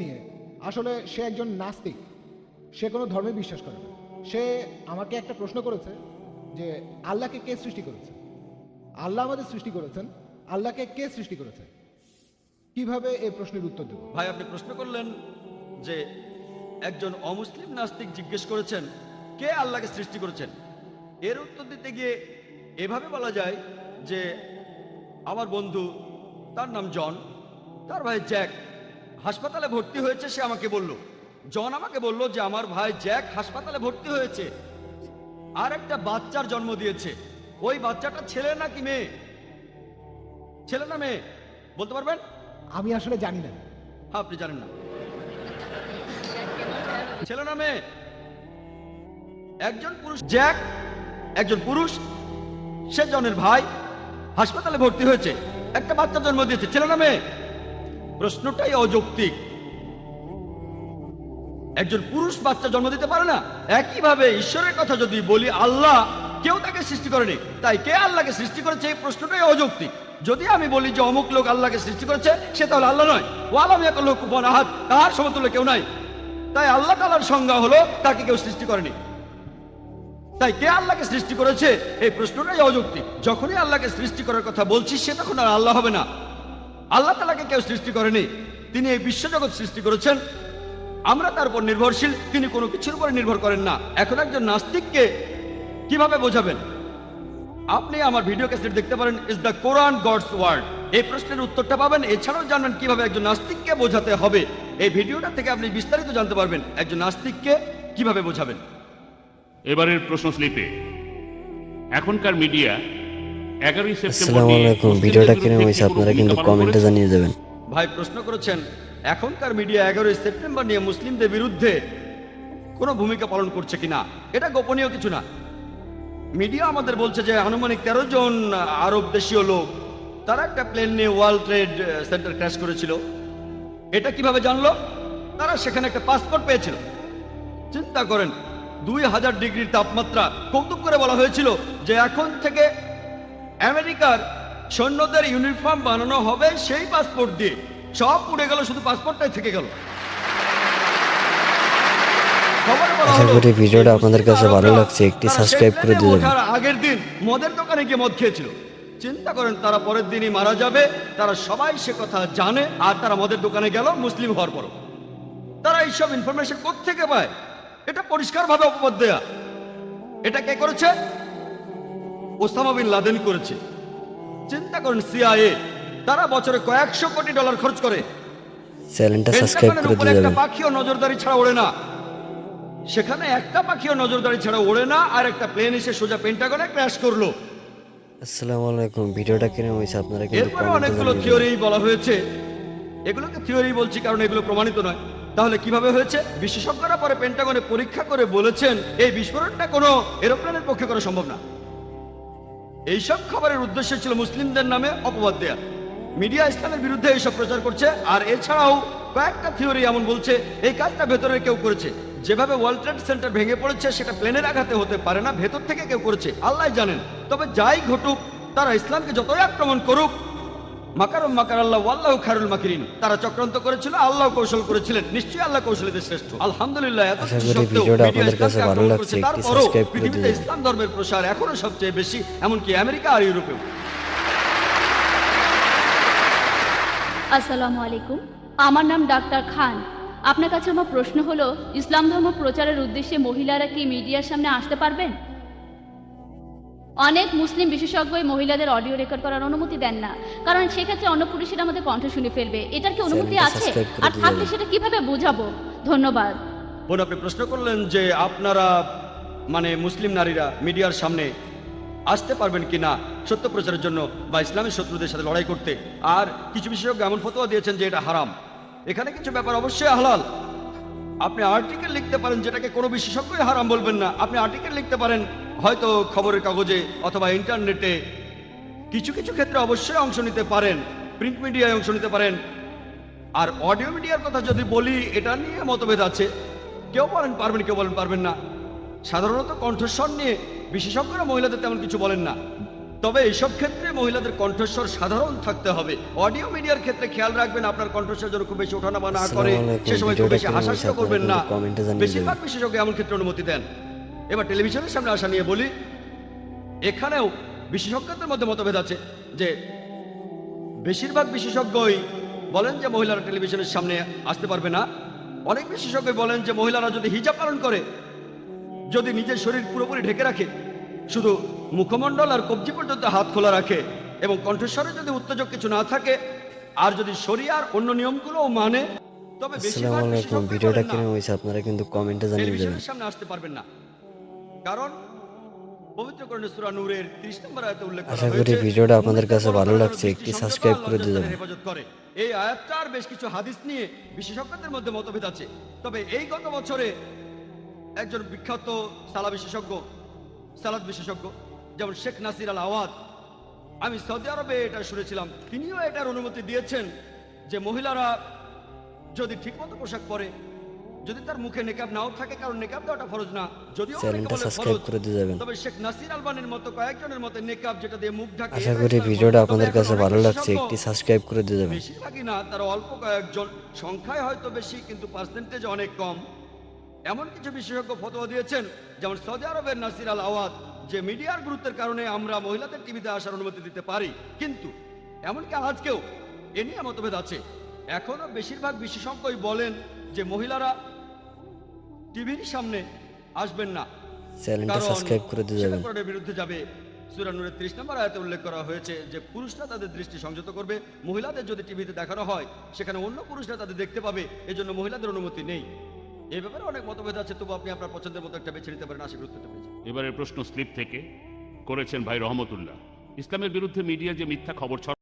নিয়ে আসলে সে একজন নাস্তিক, সে কোনো ধর্মে বিশ্বাস করে না। সে আমাকে একটা প্রশ্ন করেছে যে আল্লাহকে কে সৃষ্টি করেছে? আল্লাহ আমাদের সৃষ্টি করেছেন, আল্লাহকে কে সৃষ্টি করেছে? কিভাবে এই প্রশ্নের উত্তর দেব? ভাই, আপনি প্রশ্ন করলেন যে একজন অমুসলিম নাস্তিক জিজ্ঞেস করেছেন কে আল্লাহকে সৃষ্টি করেছেন। এর উত্তর দিতে গিয়ে এভাবে বলা যায় যে আমার বন্ধু, তার নাম জন, তার ভাই জ্যাক হাসপাতালে ভর্তি হয়েছে। সে আমাকে বলল, জন আমাকে বলল যে আমার ভাই জ্যাক হাসপাতালে ভর্তি হয়েছে, আর একটা বাচ্চার জন্ম দিয়েছে। ওই বাচ্চাটা ছেলে নাকি মেয়ে? ছেলে না মেয়ে বলতে পারবেন? আমি আসলে জানি না। আপনি জানেন না? ছেলে না মেয়ে? একজন পুরুষ জ্যাক, একজন পুরুষ, সে জনের ভাই হাসপাতালে ভর্তি হয়েছে, একটা বাচ্চা জন্ম দিয়েছে। ছেলে না মেয়ে? প্রশ্নটাই অযৌক্তিক। একজন পুরুষ বাচ্চা জন্ম দিতে পারে না। একইভাবে ঈশ্বরের কথা যদি বলি, আল্লাহ কেউ তাকে সৃষ্টি করেনি, তাই কে আল্লাহকে সৃষ্টি করেছে, এই প্রশ্নটাই অযৌক্তিক। যদি আমি বলি যে অমুক লোক আল্লাহকে সৃষ্টি করেছে, সে তাহলে আল্লাহ নয়। ওয়ালাম ইয়াকুল কুফুয়ান আহাদ, তার সমতুল্য কেউ নাই। তাই আল্লাহ তাআলার সংজ্ঞা হলো তাকে কেউ সৃষ্টি করেনি। তাই কে আল্লাহকে সৃষ্টি করেছে, এই প্রশ্নটাই অযৌক্তিক। যখনই আল্লাহকে সৃষ্টি করার কথা বলছি, সে তখন আর আল্লাহ হবে না। আল্লাহ তাআলাকে কেউ সৃষ্টি করেনি, তিনি এই বিশ্বজগৎ সৃষ্টি করেছেন। আমরা তার উপর নির্ভরশীল, তিনি কোনো কিছুর উপরে নির্ভর করেন না। এখন একজন নাস্তিককে কিভাবে বোঝাবেন? আপনি আমার ভিডিও ক্যাসেট দেখতে পারেন, is the Quran God's word. এই প্রশ্নের উত্তরটা পাবেন। এছাড়াও জানবেন কিভাবে একজন নাস্তিককে বোঝাতে হবে। এই ভিডিওটা থেকে আপনি বিস্তারিত জানতে পারবেন একজন নাস্তিককে কিভাবে বোঝাবেন। এবারের প্রশ্ন স্লিপে এখনকার মিডিয়া 11ই সেপ্টেম্বর আসসালামু আলাইকুম। ভিডিওটা কিরকম হয়েছে আপনারা কিন্তু কমেন্টে জানিয়ে যাবেন। ভাই প্রশ্ন করেছেন এখনকার মিডিয়া 11ই সেপ্টেম্বর নিয়ে মুসলিমদের বিরুদ্ধে কোনো ভূমিকা পালন করছে কিনা। এটা গোপনীয় কিছু না। মিডিয়া আমাদের বলছে যে আনুমানিক 13 জন আরব দেশীয় লোক তারা একটা প্লেন নিয়ে ওয়ার্ল্ড ট্রেড সেন্টার ক্র্যাশ করেছিল। এটা কিভাবে জানলো? তারা সেখানে একটা পাসপোর্ট পেয়েছিল। চিন্তা করেন, 2000 ডিগ্রির তাপমাত্রা। কৌতুক করে বলা হয়েছিল যে এখন থেকে আমেরিকার সৈন্যদের ইউনিফর্ম বানানো হবে সেই পাসপোর্ট দিয়ে। সব উড়ে গেল, শুধু পাসপোর্টটাই থেকে গেল। আশা করি ভিডিওটা আপনাদের কাছে ভালো লাগছে। একটি সাবস্ক্রাইব করে দিবেন। আগের দিন মদের দোকানে গিয়ে মদ খেয়েছিল। চিন্তা করেন, তারা পরের দিনই মারা যাবে। তারা সবাই সে কথা জানে, আর তারা মদের দোকানে গেল মুসলিম হওয়ার পরও। তারা এইসব ইনফরমেশন কোত্থেকে পায়? এটা পরিষ্কারভাবে অপবাদ দেয়া। এটা কে করেছে? ওসামা বিন লাদেন করেছে। চিন্তা করেন, সিআইএ তারা বছরে কয়েকশো কোটি ডলার খরচ করে। চ্যানেলটা সাবস্ক্রাইব করে পেন্টাগনের উপরে দিবেন। একটা পাখিও নজরদারি ছাড়া ওড়ে না। সেখানে একটা পাখিও নজরদারি ছাড়া ওড়ে না, আর একটা প্লেন এসে সোজা পেন্টাগনে ক্র্যাশ করলো। আসসালামু আলাইকুম। ভিডিওটা কিরকম হয়েছে আপনারা কিন্তু এরপরে কমেন্টে অনেকগুলো জানিয়ে থিওরি যাবেন। বলা হয়েছে। এগুলোকে থিওরি বলছি কারণ এগুলো প্রমাণিত নয়। তাহলে কিভাবে হয়েছে? বিশেষজ্ঞরা পরে পেন্টাগনে পরীক্ষা করে বলেছেন এই বিস্ফোরণটা কোনো এরোপ্লেনের পক্ষে করা সম্ভব না। এইসব খবরের উদ্দেশ্য ছিল মুসলিমদের নামে অপবাদ দেয়া। মিডিয়া ইসলামের বিরুদ্ধে এইসব প্রচার করছে। আর এছাড়াও কয়েকটা থিওরি এমন বলছে এই কাজটা ভেতরের কেউ করেছে। যেভাবে ওয়ার্ল্ড ট্রেড সেন্টার ভেঙে পড়েছে সেটা প্লেনের আঘাতে হতে পারে না, ভেতর থেকে কেউ করেছে, আল্লাহ জানেন। তবে যাই ঘটুক, তারা ইসলামকে যতই আক্রমণ করুক, মাকারুম মাকার আল্লাহ ওয়াল্লাহু খায়রুল মাকিরিন। তারা চক্রান্ত করেছিল, আল্লাহ কৌশল করেছিলেন। নিশ্চয়ই আল্লাহ কৌশলীদের শ্রেষ্ঠ। আলহামদুলিল্লাহ। এত আশা কিছু করি সত্ত্বেও ভিডিওটা মিডিয়া আপনাদের কাছে ইসলামকে ভালো আক্রমণ লাগছে। করেছে। একটি তারপরও সাবস্ক্রাইব করে পৃথিবীতে দিবেন। ইসলাম ধর্মের প্রসার এখনো সবচেয়ে বেশি, এমনকি আমেরিকা আর ইউরোপেও। আসসালামু আলাইকুম। আমার নাম ডাক্তার খান। আপনার কাছে আমার প্রশ্ন হলো, ইসলাম ধর্ম প্রচারের উদ্দেশ্যে মহিলারা কি মিডিয়ার সামনে আসতে পারবেন? অনেক মুসলিম বিশেষজ্ঞই মহিলাদের অডিও রেকর্ড করার অনুমতি দেন না, কারণ সেক্ষেত্রে অন্য পুরুষেরা আমাদের কণ্ঠ শুনে ফেলবে। এটার কি অনুমতি চ্যানেলটা আছে? সাবস্ক্রাইব করে আর থাকলে দিবেন। সেটা কিভাবে বোঝাবো? ধন্যবাদ। বোন, আপনি প্রশ্ন করলেন যে আপনারা মানে মুসলিম নারীরা মিডিয়ার সামনে আসতে পারবেন কিনা সত্য প্রচারের জন্য বা ইসলামের শত্রুদের সাথে লড়াই করতে। আর কিছু বিশেষজ্ঞ এমন ফতোয়া দিয়েছেন যে এটা হারাম। এখানে কিছু ব্যাপার অবশ্যই হালাল। আপনি আর্টিকেল লিখতে পারেন যেটাকে কোনো বিশেষজ্ঞই হারাম বলবেন না। আপনি আর্টিকেল লিখতে পারেন হয়তো খবরের কাগজে অথবা ইন্টারনেটে। কিছু কিছু ক্ষেত্রে অবশ্যই অংশ নিতে পারেন, প্রিন্ট মিডিয়ায় অংশ নিতে পারেন। আর অডিও মিডিয়ার কথা যদি বলি, এটা নিয়ে মতভেদ আছে। কেউ বলেন পারবেন, কেউ বলেন পারবেন না। সাধারণত কণ্ঠস্বর নিয়ে বিশেষজ্ঞরা মহিলাদের তেমন কিছু বলেন না। তবে এইসব ক্ষেত্রে মহিলাদের কণ্ঠস্বর সাধারণ থাকতে হবে। অডিও মিডিয়ার ক্ষেত্রে খেয়াল রাখবেন আপনার কণ্ঠস্বর যেন খুব বেশি ওঠানামা না করে, আসসালামু আলাইকুম। সে সময় খুব ভিডিওটা বেশি কেমন হাসাহাসিও হয়েছে করবেন না। আপনারা কমেন্টে জানিয়ে বেশিরভাগ বিশেষজ্ঞ এমন ক্ষেত্রে অনুমতি দেন। এবার টেলিভিশনের সামনে আসা নিয়ে বলি, এখানেও বিশেষজ্ঞদের মধ্যে মতভেদ আছে যে বেশিরভাগ বিশেষজ্ঞই বলেন যে মহিলারা টেলিভিশনের সামনে আসতে পারবে না। অনেক বিশেষজ্ঞ বলেন যে মহিলারা যদি হিজাব পালন করে, যদি নিজের শরীর পুরোপুরি ঢেকে রাখে, শুধু মুখমণ্ডল আর কবজি পর্যন্ত হাত খোলা রাখে এবং কণ্ঠস্বরে যদি উত্তেজক কিছু না থাকে, আর যদি শরিয়ার অন্য নিয়মগুলো মানে, তবে বেশিরভাগ আসসালামু আলাইকুম। বিশেষজ্ঞ ভিডিওটা বলেন না। কেমন হয়েছে আপনারা কিন্তু কমেন্টে জানিয়ে দেবেন। টেলিভিশনের সামনে আসতে পারবেন না, কারণ পবিত্র কোরআনে সূরা নূরের 30 নম্বর আয়াতে উল্লেখ করা আশা করি হয়েছে, ভিডিওটা আপনাদের কাছে মুমিনদের ভালো পরকালের লাগছে, দৃষ্টি একটি সংযত সাবস্ক্রাইব করে আল্লাহর দিয়ে জান্নাতের যাবেন। হেফাজত করে। এই আয়াতটার বেশ কিছু হাদিস নিয়ে বিশেষজ্ঞদের মধ্যে মতভেদ আছে। তবে এই গত বছরে একজন বিখ্যাত সালাদ বিশেষজ্ঞ যেমন শেখ নাসির আল আওয়াদ, আমি সৌদি আরবে এটা শুনেছিলাম, তিনিও এটার অনুমতি দিয়েছেন যে মহিলারা যদি ঠিকমতো পোশাক পরে, যদি তার মুখে নেকাব নাও থাকে, কারণ নেকাব দেওয়াটা ফরজ না, যদিও অনেকে চ্যানেলটা বলে সাবস্ক্রাইব ফরজ, করে দিয়ে যাবেন। তবে শেখ নাসির আলবানির মতো কয়েকজনের মতে নেকাব যেটা দিয়ে মুখ ঢাকে, আশা এটাই করি সর্বোত্তম। ভিডিওটা তবে আপনাদের এখন কাছে অনেক ভালো লাগছে, বিশেষজ্ঞ, একটি সাবস্ক্রাইব করে দিয়ে যাবেন। বেশিরভাগই না, তারা অল্প কয়েকজন, সংখ্যায় হয়তো বেশি কিন্তু পার্সেন্টেজ অনেক কম, এমন কিছু বিশেষজ্ঞ ফতোয়া দিয়েছেন যেমন সৌদি আরবের নাসির আল আওয়াদ, যে মিডিয়ার গুরুত্বের কারণে আমরা মহিলাদের টিভিতে আসার অনুমতি দিতে পারি, কিন্তু এমনকি আজকেও এ নিয়ে মতভেদ আছে। এখনো বেশিরভাগ বিশেষজ্ঞই বলেন যে মহিলারা টিভির সামনে আসবেন না, চ্যানেলটা কারণ সাবস্ক্রাইব করে দিয়ে সেটা যাবেন। কোরআনের বিরুদ্ধে যাবে। সূরা নূরের 30 নম্বর আয়াতে উল্লেখ করা হয়েছে যে পুরুষরা তাদের দৃষ্টি সংযত করবে, মহিলাদের যদি টিভিতে দেখানো হয় সেখানে অন্য পুরুষরা তাদের দেখতে পাবে, এজন্য মহিলাদের অনুমতি নেই। এই ব্যাপারে অনেক মতভেদ আছে, তবু আপনি আপনার পছন্দের মতো একটা বেছে নিতে পারেন। আশা করি উত্তরটা পেয়েছেন। এবারের প্রশ্ন স্লিপ থেকে করেছেন ভাই রহমতুল্লাহ। ইসলামের বিরুদ্ধে মিডিয়া যে মিথ্যা খবর ছড়ায়